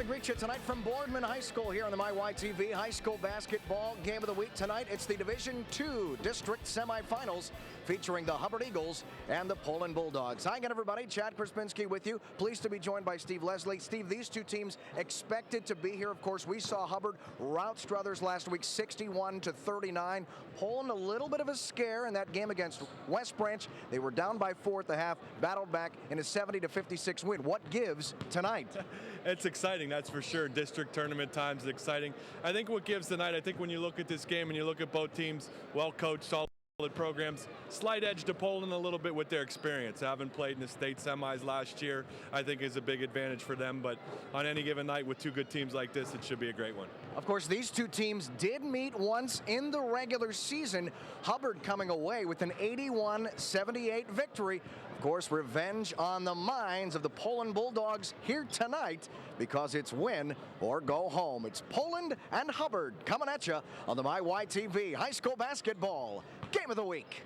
we greet you tonight from Boardman High School here on the MyYTV High School Basketball Game of the Week tonight. It's the Division II District Semifinals featuring the Hubbard Eagles and the Poland Bulldogs. Hi again, everybody. Chad Krespinski with you. Pleased to be joined by Steve Leslie. Steve, these two teams expected to be here. Of course, we saw Hubbard rout Struthers last week 61-39. Poland a little bit of a scare in that game against West Branch. They were down by 4 at the half, battled back in a 70-56 win. What gives tonight? It's exciting, that's for sure. District tournament times is exciting. I think what gives tonight, I think when you look at this game and you look at both teams, well-coached, solid programs, slight edge to Poland a little bit with their experience. Having played in the state semis last year, I think is a big advantage for them. But on any given night with two good teams like this, it should be a great one. Of course, these two teams did meet once in the regular season. Hubbard coming away with an 81-78 victory. Of course, revenge on the minds of the Poland Bulldogs here tonight because it's win or go home. It's Poland and Hubbard coming at you on the MyYTV High School Basketball Game of the Week.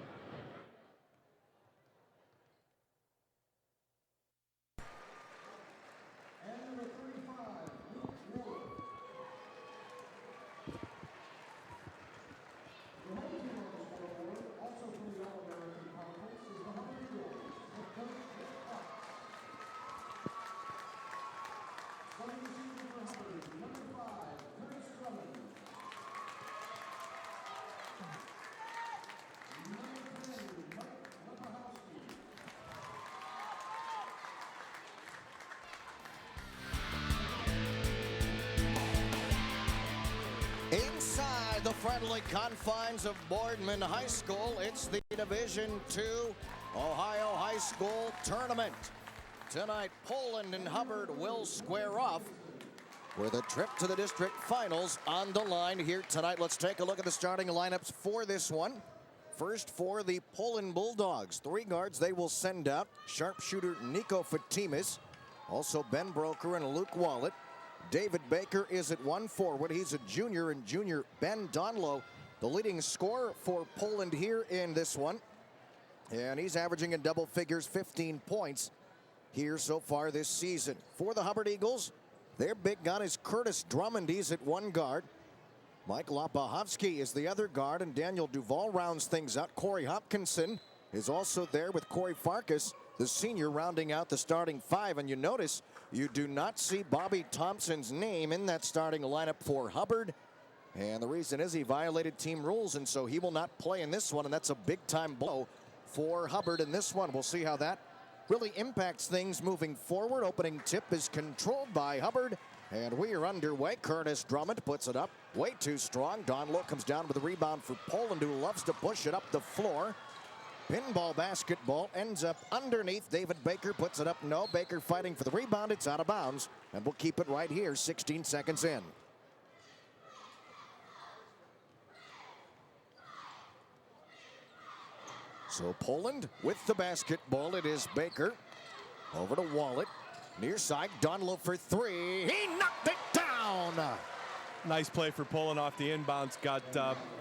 Inside the friendly confines of Boardman High School, it's the Division II Ohio High School Tournament. Tonight, Poland and Hubbard will square off with a trip to the district finals on the line here tonight. Let's take a look at the starting lineups for this one. First for the Poland Bulldogs. 3 guards they will send out. Sharpshooter Nico Fatimis. Also Ben Broker and Luke Wallet. David Baker is at 1 forward. He's a junior, and junior Ben Donlow, the leading scorer for Poland here in this one. And he's averaging in double figures, 15 points here so far this season. For the Hubbard Eagles, their big gun is Curtis Drummond. He's at 1 guard. Mike Lapahovsky is the other guard, and Daniel Duval rounds things out. Corey Hopkinson is also there with Corey Farkas, the senior, rounding out the starting 5. And you notice you do not see Bobby Thompson's name in that starting lineup for Hubbard. And the reason is he violated team rules, and so he will not play in this one. And that's a big-time blow for Hubbard in this one. We'll see how that really impacts things moving forward. Opening tip is controlled by Hubbard. And we are underway. Curtis Drummond puts it up way too strong. Donlow comes down with the rebound for Poland, who loves to push it up the floor. Pinball basketball ends up underneath. David Baker puts it up. No, Baker fighting for the rebound. It's out of bounds. And we'll keep it right here, 16 seconds in. So Poland with the basketball. It is Baker. Over to Wallet. Near side, Donlow for 3. He knocked it down. Nice play for Poland off the inbounds. Got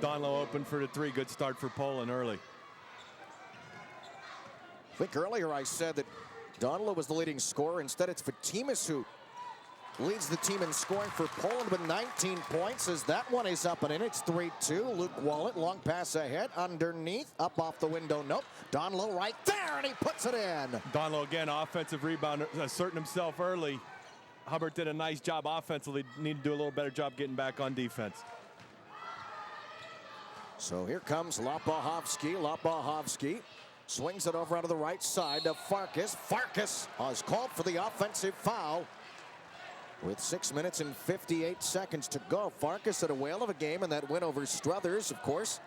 Donlow open for the 3. Good start for Poland early. I think earlier I said that Donlow was the leading scorer. Instead, it's Fatimis who leads the team in scoring for Poland with 19 points, as that one is up and in. It's 3-2. Luke Wallet, long pass ahead, underneath, up off the window. Nope. Donlow right there, and he puts it in. Donlow again, offensive rebound, asserting himself early. Hubbard did a nice job offensively. Need to do a little better job getting back on defense. So here comes Lapahovsky. Lapahovsky swings it over onto the right side to Farkas. Farkas has called for the offensive foul with 6 minutes and 58 seconds to go. Farkas had a whale of a game in that win over Struthers, of course,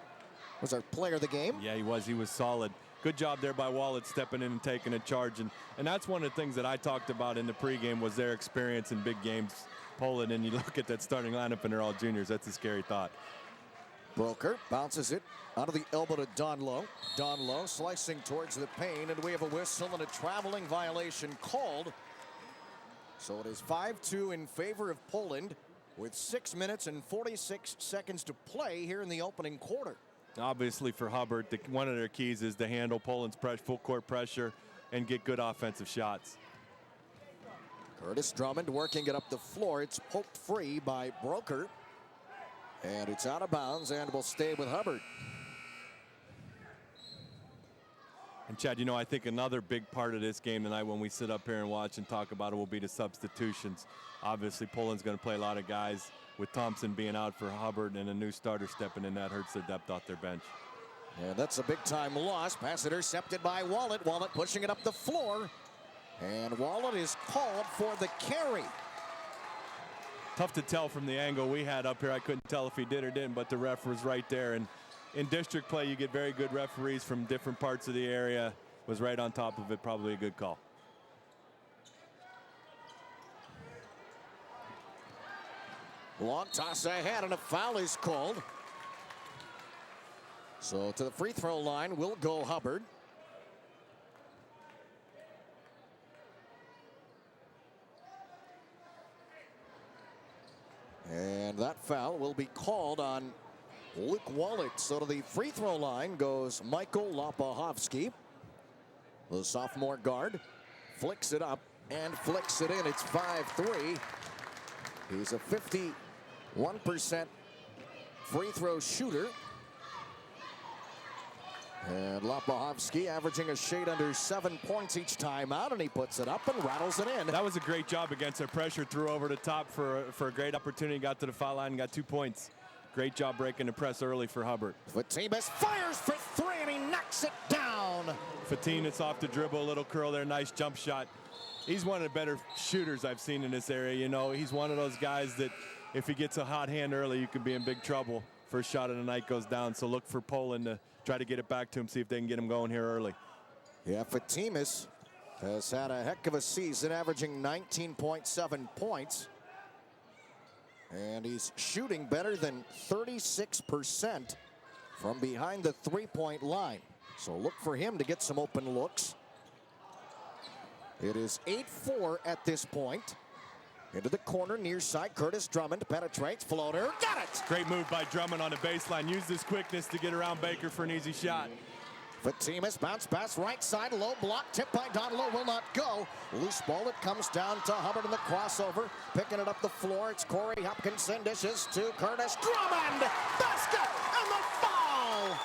was our player of the game. Yeah, he was. He was solid. Good job there by Wallet stepping in and taking a charge. And that's one of the things that I talked about in the pregame was their experience in big games. Poland, and you look at that starting lineup and they're all juniors. That's a scary thought. Broker bounces it out of the elbow to Donlow. Donlow slicing towards the paint, and we have a whistle and a traveling violation called. So it is 5-2 in favor of Poland with 6 minutes and 46 seconds to play here in the opening quarter. Obviously for Hubbard, one of their keys is to handle Poland's full court pressure and get good offensive shots. Curtis Drummond working it up the floor. It's poked free by Broker. And it's out of bounds and will stay with Hubbard. And Chad, you know, I think another big part of this game tonight when we sit up here and watch and talk about it will be the substitutions. Obviously, Poland's going to play a lot of guys. With Thompson being out for Hubbard and a new starter stepping in, that hurts their depth off their bench. And that's a big-time loss. Pass intercepted by Wallet. Wallet pushing it up the floor. And Wallet is called for the carry. Tough to tell from the angle we had up here. I couldn't tell if he did or didn't, but the ref was right there. And in district play, you get very good referees from different parts of the area. Was right on top of it. Probably a good call. Long toss ahead, and a foul is called. So to the free throw line will go Hubbard. And that foul will be called on Luke Wallet. So to the free throw line goes Michael Lopahovsky. The sophomore guard flicks it up and flicks it in. It's 5-3. He's a 51% free throw shooter. And Lopahovsky averaging a shade under 7 points each time out, and he puts it up and rattles it in. That was a great job against their pressure. Threw over the top for a great opportunity. Got to the foul line and got 2 points. Great job breaking the press early for Hubbard. Fatimas fires for three, and he knocks it down. Fatimas off the dribble, a little curl there, nice jump shot. He's one of the better shooters I've seen in this area. You know, he's one of those guys that if he gets a hot hand early, you could be in big trouble. First shot of the night goes down, so look for Poland to try to get it back to him, see if they can get him going here early. Yeah, Fatimas has had a heck of a season, averaging 19.7 points. And he's shooting better than 36% from behind the three-point line. So look for him to get some open looks. It is 8-4 at this point. Into the corner, near side, Curtis Drummond penetrates, floater, got it! Great move by Drummond on the baseline. Used his quickness to get around Baker for an easy shot. Fatimas, bounce pass, right side, low block, tipped by Donlow, will not go. Loose ball, it comes down to Hubbard in the crossover. Picking it up the floor, it's Corey Hopkinson, dishes to Curtis Drummond! Basket, and the foul!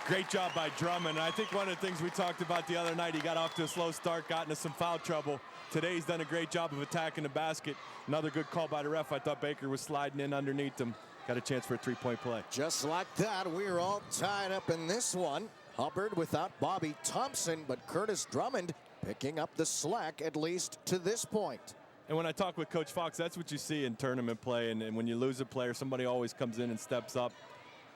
Great job by Drummond. And I think one of the things we talked about the other night, he got off to a slow start, got into some foul trouble. Today he's done a great job of attacking the basket. Another good call by the ref. I thought Baker was sliding in underneath him. Got a chance for a three-point play. Just like that, we're all tied up in this one. Hubbard without Bobby Thompson, but Curtis Drummond picking up the slack, at least to this point. And when I talk with Coach Fox, that's what you see in tournament play. And when you lose a player, somebody always comes in and steps up.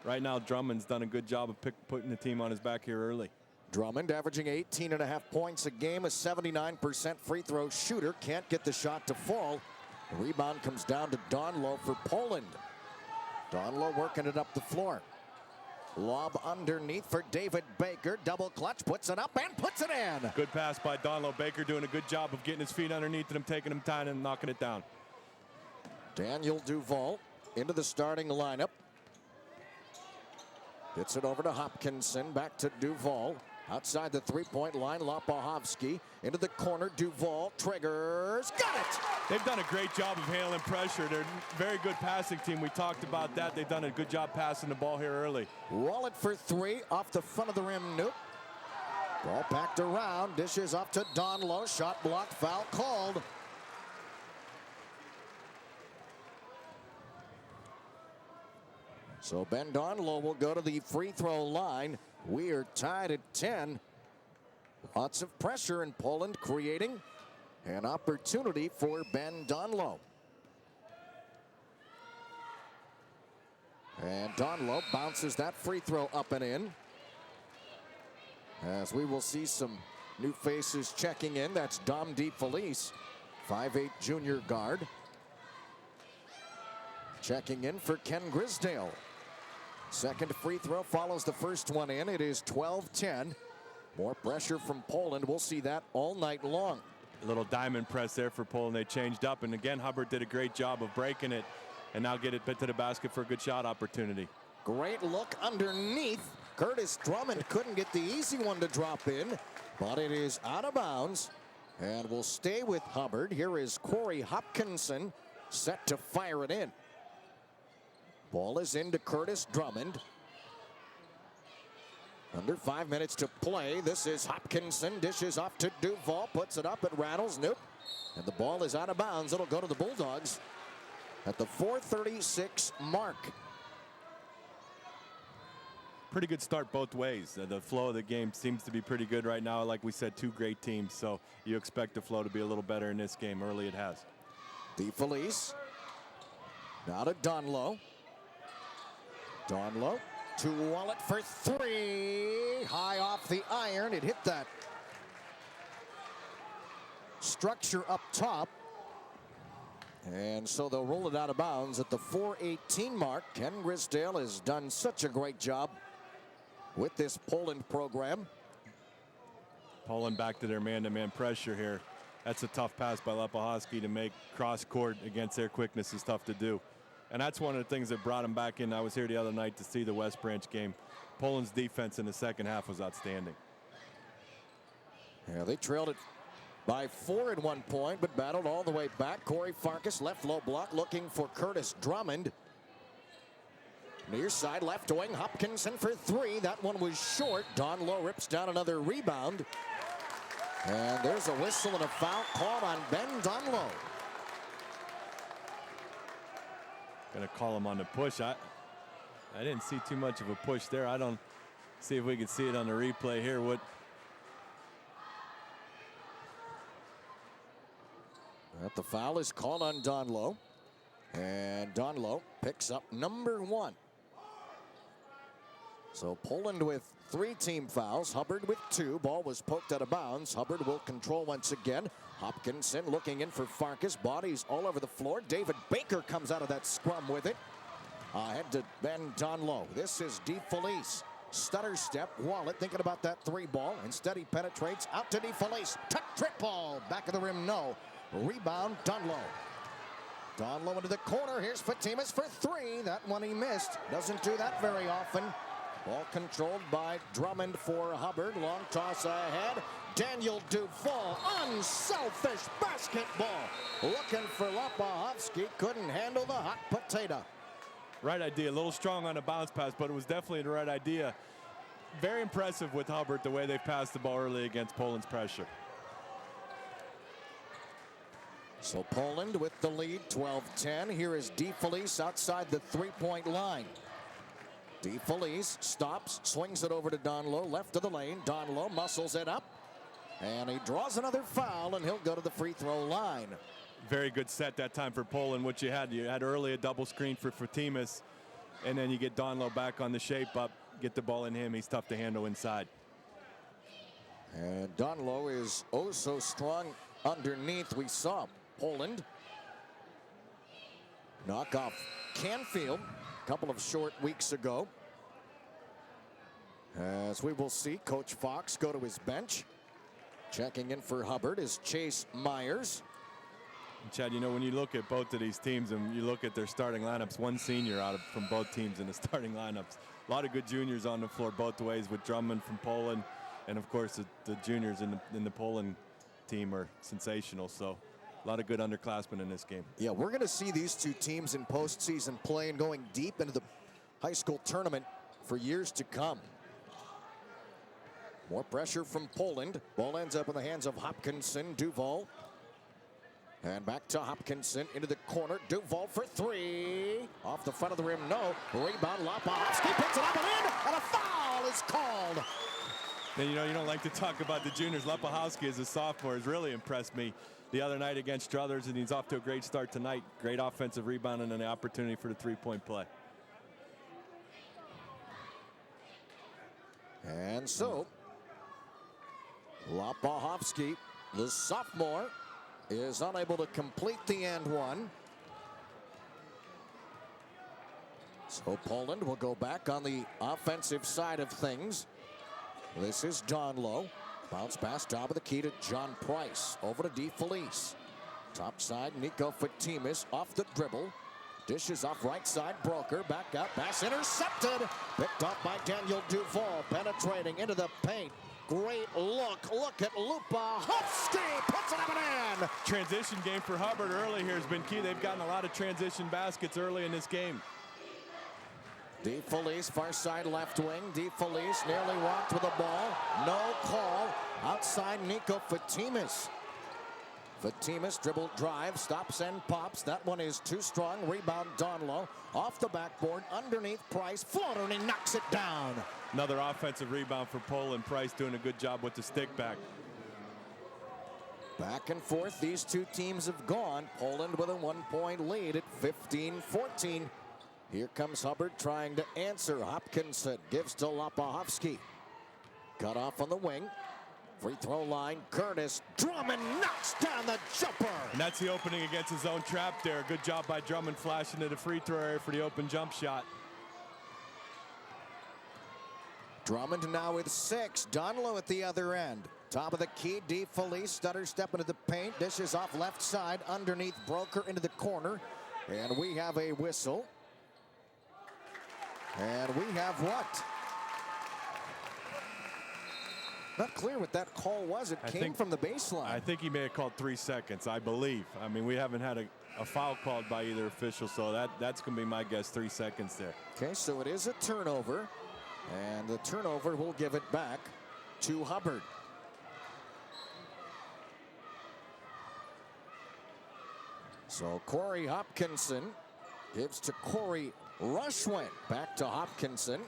Right now, Drummond's done a good job of putting the team on his back here early. Drummond averaging 18.5 points a game, a 79% free throw shooter. Can't get the shot to fall. The rebound comes down to Donlow for Poland. Donlow working it up the floor. Lob underneath for David Baker. Double clutch, puts it up and puts it in. Good pass by Donlow. Baker doing a good job of getting his feet underneath him, taking him time and knocking it down. Daniel Duval into the starting lineup. Gets it over to Hopkinson, back to Duval. Outside the three-point line, Lopahovsky into the corner. Duval triggers, got it! They've done a great job of handling pressure. They're a very good passing team. We talked about that. They've done a good job passing the ball here early. Wallet for three, off the front of the rim, nope. Ball packed around, dishes off to Donlow. Shot blocked, foul called. So Ben Donlow will go to the free throw line. We are tied at 10. Lots of pressure in Poland, creating an opportunity for Ben Donlow. And Donlow bounces that free throw up and in. As we will see some new faces checking in. That's Dom DeFelice, 5'8" junior guard. Checking in for Ken Grisdale. Second free throw follows the first one in. It is 12-10. More pressure from Poland. We'll see that all night long. A little diamond press there for Poland. They changed up, and again, Hubbard did a great job of breaking it and now get it to the basket for a good shot opportunity. Great look underneath. Curtis Drummond couldn't get the easy one to drop in, but it is out of bounds. And we'll stay with Hubbard. Here is Corey Hopkinson set to fire it in. Ball is into Curtis Drummond. Under 5 minutes to play. This is Hopkinson. Dishes off to Duvall. Puts it up. It rattles. Nope. And the ball is out of bounds. It'll go to the Bulldogs at the 4:36 mark. Pretty good start both ways. The flow of the game seems to be pretty good right now. Like we said, two great teams. So you expect the flow to be a little better in this game. Early it has. DeFelice. Now to Donlow. Donlow to Wallet for three. High off the iron. It hit that structure up top. And so they'll roll it out of bounds at the 4:18 mark. Ken Grisdale has done such a great job with this Poland program. Poland back to their man-to-man pressure here. That's a tough pass by Lepachowski to make cross court against their quickness is tough to do. And that's one of the things that brought him back in. I was here the other night to see the West Branch game. Poland's defense in the second half was outstanding. Yeah, they trailed it by 4 at one point, but battled all the way back. Corey Farkas, left low block, looking for Curtis Drummond. Near side, left wing, Hopkinson for three. That one was short. Donlow rips down another rebound. And there's a whistle and a foul called on Ben Donlow. Gonna call him on the push. I didn't see too much of a push there. I don't see if we can see it on the replay here. The foul is called on Donlow. And Donlow picks up number 1. So Poland with 3 team fouls. Hubbard with 2. Ball was poked out of bounds. Hubbard will control once again. Hopkinson looking in for Farkas. Bodies all over the floor. David Baker comes out of that scrum with it. Ahead to Ben Donlow. This is DeFelice. Stutter step. Wallet thinking about that 3 ball. Instead he penetrates out to DeFelice. Tuck triple. Back of the rim, no. Rebound, Donlow. Donlow into the corner. Here's Fatimas for 3. That one he missed. Doesn't do that very often. Ball controlled by Drummond for Hubbard. Long toss ahead. Daniel Duvall. Unselfish basketball. Looking for Lepachowski. Couldn't handle the hot potato. Right idea. A little strong on a bounce pass, but it was definitely the right idea. Very impressive with Hubbard, the way they passed the ball early against Poland's pressure. So Poland with the lead, 12-10. Here is DeFelice outside the three-point line. DeFelice stops, swings it over to Donlow, left of the lane. Donlow muscles it up, and he draws another foul, and he'll go to the free throw line. Very good set that time for Poland. What you had early a double screen for Fatimas, and then you get Donlow back on the shape up, get the ball in him. He's tough to handle inside. And Donlow is oh so strong underneath. We saw Poland knock off Canfield a couple of short weeks ago. As we will see Coach Fox go to his bench. Checking in for Hubbard is Chase Myers. And Chad, you know, when you look at both of these teams and you look at their starting lineups, one senior from both teams in the starting lineups. A lot of good juniors on the floor both ways with Drummond from Poland, and of course the juniors in the Poland team are sensational. So a lot of good underclassmen in this game. Yeah, we're going to see these two teams in postseason play and going deep into the high school tournament for years to come. More pressure from Poland. Ball ends up in the hands of Hopkinson. Duvall. And back to Hopkinson into the corner. Duvall for 3. Off the front of the rim, no. Rebound, Lepachowski picks it up and in, and a foul is called. And you know, you don't like to talk about the juniors. Lepachowski as a sophomore has really impressed me the other night against Struthers, and he's off to a great start tonight. Great offensive rebound and an opportunity for the three-point play. And so, Lepachowski, the sophomore, is unable to complete the and one. So Poland will go back on the offensive side of things. This is Donlow. Bounce pass, top of the key to John Price. Over to DeFelice. Top side, Nico Fatimas off the dribble. Dishes off right side, Broker. Back up, pass intercepted. Picked up by Daniel Duvall. Penetrating into the paint. Great look. Look at Lupa. Hufsky puts it up and in. Transition game for Hubbard early here has been key. They've gotten a lot of transition baskets early in this game. DeFelice, far side left wing. DeFelice nearly walked with the ball. No call. Outside Nico Fatimas. Fatimas dribble drive, stops and pops. That one is too strong. Rebound Donlow. Off the backboard, underneath Price. Floater, and he knocks it down. Another offensive rebound for Poland. Price doing a good job with the stick back. Back and forth, these two teams have gone. Poland with a 1-point lead at 15-14. Here comes Hubbard trying to answer. Hopkinson gives to Lapahovsky. Cut off on the wing. Free throw line, Curtis. Drummond knocks down the jumper. And that's the opening against his own trap there. Good job by Drummond flashing to the free throw area for the open jump shot. Drummond now with 6. Donlow at the other end. Top of the key, DeFelice. Stutter step into the paint. Dishes off left side. Underneath Broker into the corner. And we have a whistle. And we have what? Not clear what that call was. It came from the baseline. I think he may have called 3 seconds, I believe. I mean, we haven't had a foul called by either official, so that's going to be my guess, 3 seconds there. Okay, so it is a turnover, and the turnover will give it back to Hubbard. So Corey Hopkinson gives to Corey Rushwin. Back to Hopkinson.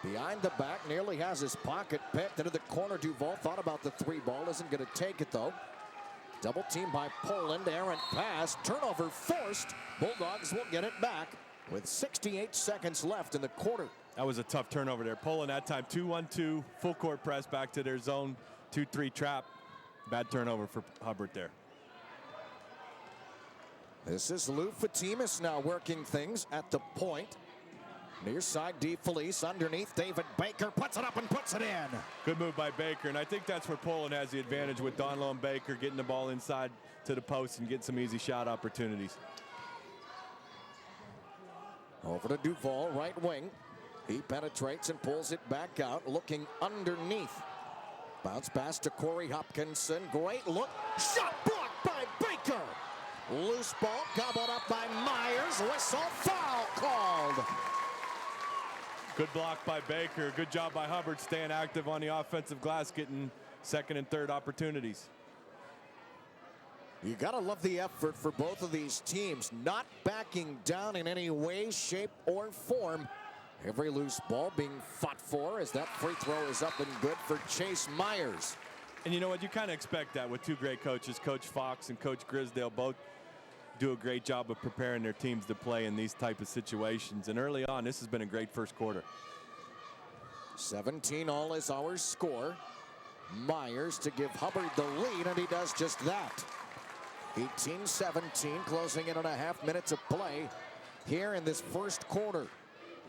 Behind the back, nearly has his pocket picked into the corner. Duval thought about the 3 ball, isn't going to take it though. Double team by Poland, errant pass, turnover forced. Bulldogs will get it back with 68 seconds left in the quarter. That was a tough turnover there. Poland that time 2-1-2, full court press back to their zone, 2-3 trap. Bad turnover for Hubbard there. This is Lou Fatimas now working things at the point. Near side, DeFelice underneath. David Baker puts it up and puts it in. Good move by Baker, and I think that's where Poland has the advantage with Donlow and Baker getting the ball inside to the post and getting some easy shot opportunities. Over to Duval, right wing. He penetrates and pulls it back out, looking underneath. Bounce pass to Corey Hopkinson. Great look. Shot blocked by Baker. Loose ball gobbled up by Myers. Whistle, foul called. Good block by Baker. Good job by Hubbard staying active on the offensive glass, getting second and third opportunities. You got to love the effort for both of these teams, not backing down in any way, shape, or form. Every loose ball being fought for as that free throw is up and good for Chase Myers. And you know what? You kind of expect that with two great coaches, Coach Fox and Coach Grisdale, both do a great job of preparing their teams to play in these type of situations. And early on, this has been a great first quarter. 17 all is our score. Myers to give Hubbard the lead, and he does just that. 18-17, closing in on a half minutes of play here in this first quarter.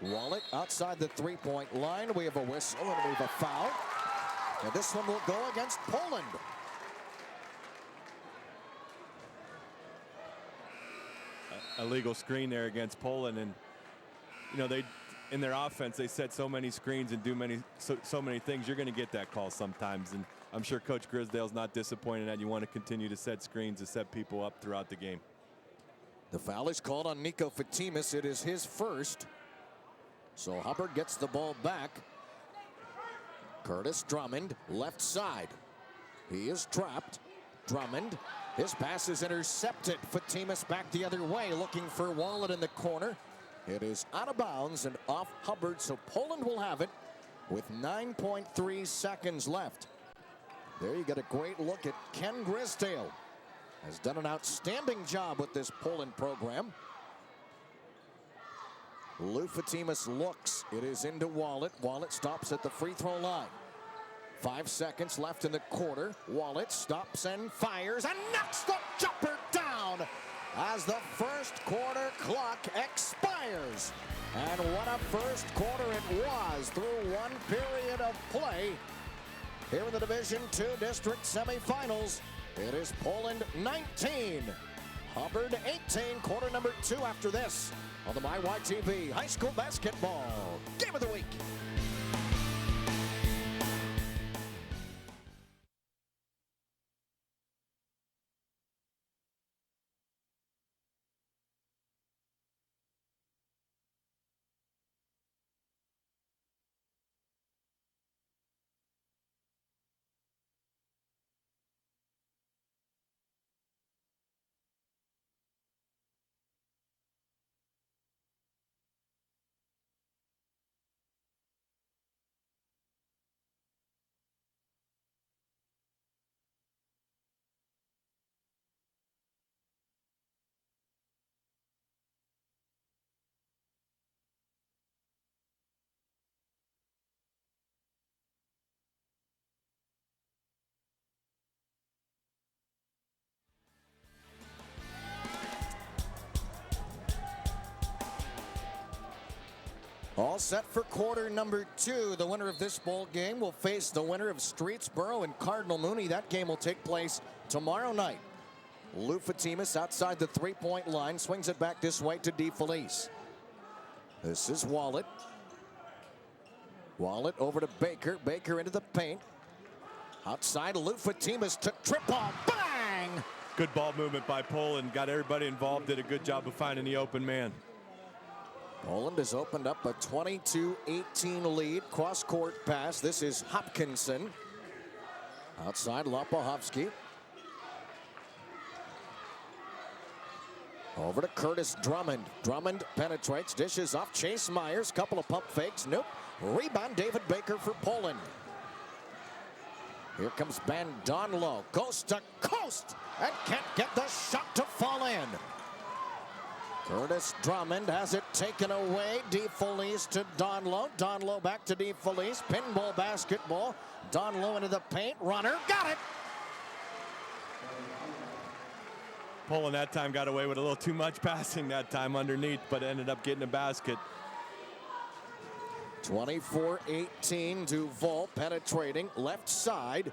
Wallet outside the three-point line. We have a whistle and we have a foul. And this one will go against Poland. A legal screen there against Poland, and you know, they in their offense they set so many screens and do so many things. You're going to get that call sometimes, and I'm sure Coach Grisdale's not disappointed that you want to continue to set screens to set people up throughout the game. The foul is called on Nico Fatimas. It is his first. So Hubbard gets the ball back. Curtis Drummond, left side. He is trapped. Drummond, his pass is intercepted. Fatimas back the other way, looking for Wallet in the corner. It is out of bounds and off Hubbard, so Poland will have it with 9.3 seconds left. There you get a great look at Ken Grisdale. Has done an outstanding job with this Poland program. Lou Fatimas looks. It is into Wallet. Wallet stops at the free throw line. 5 seconds left in the quarter. Wallet stops and fires and knocks the jumper down as the first quarter clock expires. And what a first quarter it was through one period of play. Here in the Division II District semifinals, it is Poland 19, Hubbard 18, quarter number 2 after this on the MyYTV High School Basketball Game of the Week. set for quarter number 2. The winner of this ball game will face the winner of Streetsboro and Cardinal Mooney. That game will take place tomorrow night. Lou Fatimas outside the three-point line, swings it back this way to DeFelice. This is Wallet. Wallet over to Baker. Baker into the paint. Outside, Lou Fatimas took trip ball. Bang! Good ball movement by Poland. Got everybody involved. Did a good job of finding the open man. Poland has opened up a 22-18 lead. Cross-court pass. This is Hopkinson. Outside, Lopohovsky. Over to Curtis Drummond. Drummond penetrates, dishes off Chase Myers. Couple of pump fakes. Nope. Rebound, David Baker for Poland. Here comes Ben Donlow. Coast to coast. And can't get the shot to fall in. Curtis Drummond has it taken away. DeFelice to Donlow. Donlow back to DeFelice. Pinball basketball. Donlow into the paint. Runner. Got it. Poland that time got away with a little too much passing that time underneath, but ended up getting a basket. 24-18, Duval penetrating left side.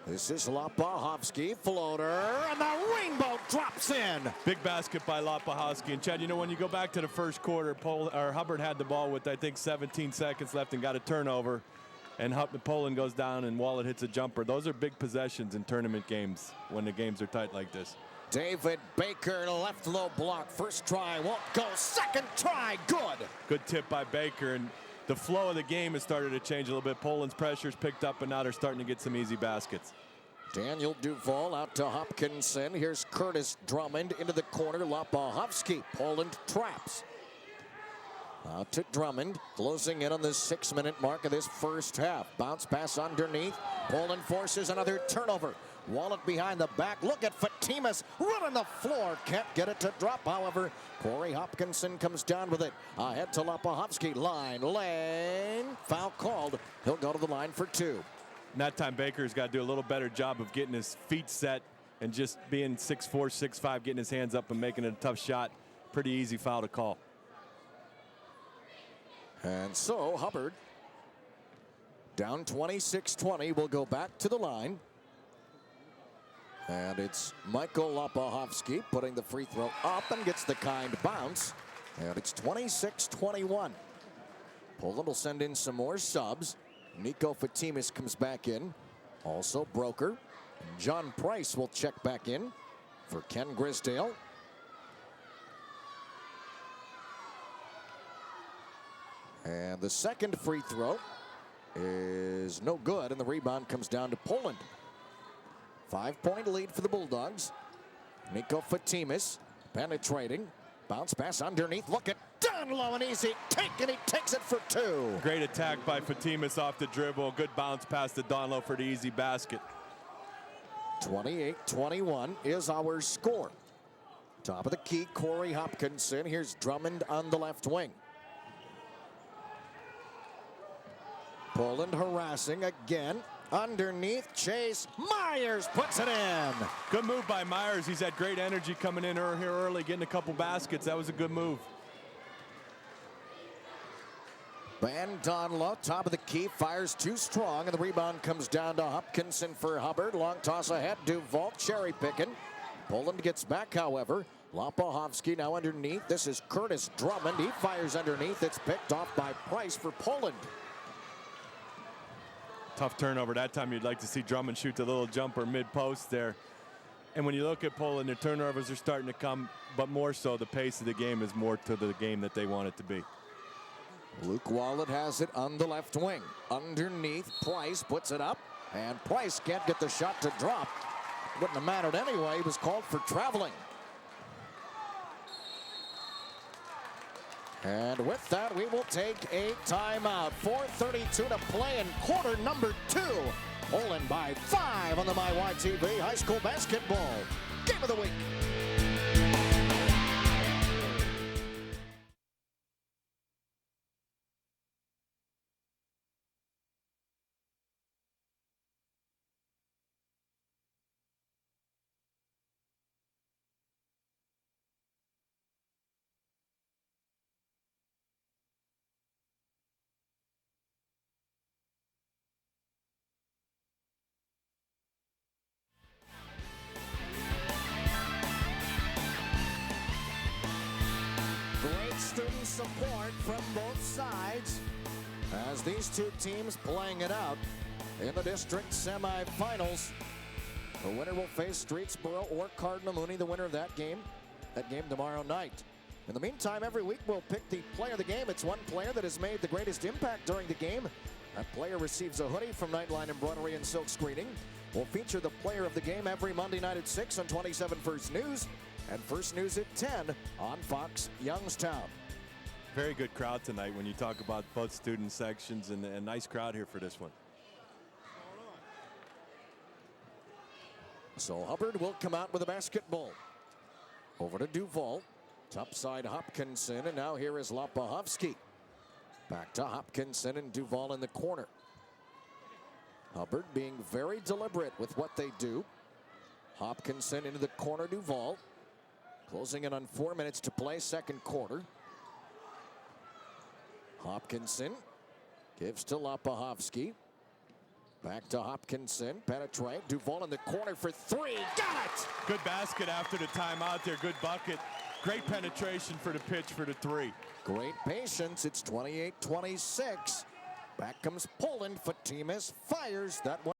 This is Lopohovsky, floater, and the rainbow drops in. Big basket by Lopohovsky. And Chad, you know, when you go back to the first quarter, Hubbard had the ball with, I think, 17 seconds left and got a turnover. And Poland goes down and Wallet hits a jumper. Those are big possessions in tournament games when the games are tight like this. David Baker, left low block. First try won't go. Second try, good. Good tip by Baker. And the flow of the game has started to change a little bit. Poland's pressure's picked up, and now they're starting to get some easy baskets. Daniel Duval out to Hopkinson. Here's Curtis Drummond into the corner. Lopohovsky. Poland traps. Out to Drummond. Closing in on the 6-minute mark of this first half. Bounce pass underneath. Poland forces another turnover. Wallet behind the back. Look at Fatimas running the floor. Can't get it to drop, however. Corey Hopkinson comes down with it. Ahead to Lopohovsky. Line, lane. Foul called. He'll go to the line for 2. And that time Baker's got to do a little better job of getting his feet set and just being 6'4", 6'5", getting his hands up and making it a tough shot. Pretty easy foul to call. And so Hubbard, down 26-20, will go back to the line. And it's Michael Lopohovsky putting the free throw up and gets the kind bounce. And it's 26-21. Poland will send in some more subs. Nico Fatimas comes back in. Also Broker. And John Price will check back in for Ken Grisdale. And the second free throw is no good, and the rebound comes down to Poland. 5-point lead for the Bulldogs. Nico Fatimas penetrating. Bounce pass underneath. Look at Donlow, an easy take, and he takes it for 2. Great attack by Fatimas off the dribble. Good bounce pass to Donlow for the easy basket. 28-21 is our score. Top of the key, Corey Hopkinson. Here's Drummond on the left wing. Poland harassing again. Underneath, Chase Myers puts it in. Good move by Myers. He's had great energy coming in here early, getting a couple baskets. That was a good move. Van Donlow, top of the key, fires too strong, and the rebound comes down to Hopkinson for Hubbard. Long toss ahead, Duval cherry picking. Poland gets back, however. Lopohovsky now underneath. This is Curtis Drummond. He fires underneath. It's picked off by Price for Poland. Tough turnover. That time you'd like to see Drummond shoot the little jumper mid-post there. And when you look at Poland, their turnovers are starting to come, but more so the pace of the game is more to the game that they want it to be. Luke Wallet has it on the left wing. Underneath, Price puts it up, and Price can't get the shot to drop. Wouldn't have mattered anyway. He was called for traveling. And with that, we will take a timeout. 4:32 to play in quarter number 2. Poland by 5 on the MyYTV High School Basketball Game of the Week. student support from both sides as these two teams playing it out in the district semifinals. The winner will face Streetsboro or Cardinal Mooney, the winner of that game tomorrow night. In the meantime, every week we'll pick the player of the game. It's one player that has made the greatest impact during the game. That player receives a hoodie from Nightline Embroidery and Silk Screening. We'll feature the player of the game every Monday night at 6 on 27 First News and First News at 10 on Fox Youngstown. Very good crowd tonight when you talk about both student sections, and a nice crowd here for this one. So Hubbard will come out with a basketball. Over to Duval. Top side Hopkinson, and now here is Lopahovsky. Back to Hopkinson and Duval in the corner. Hubbard being very deliberate with what they do. Hopkinson into the corner, Duval. Closing in on 4 minutes to play, second quarter. Hopkinson gives to Lopahovsky. Back to Hopkinson, penetrate. Duval in the corner for three, got it! Good basket after the timeout there, good bucket. Great penetration for the pitch for the three. Great patience, it's 28-26. Back comes Poland, Fatimas fires that one.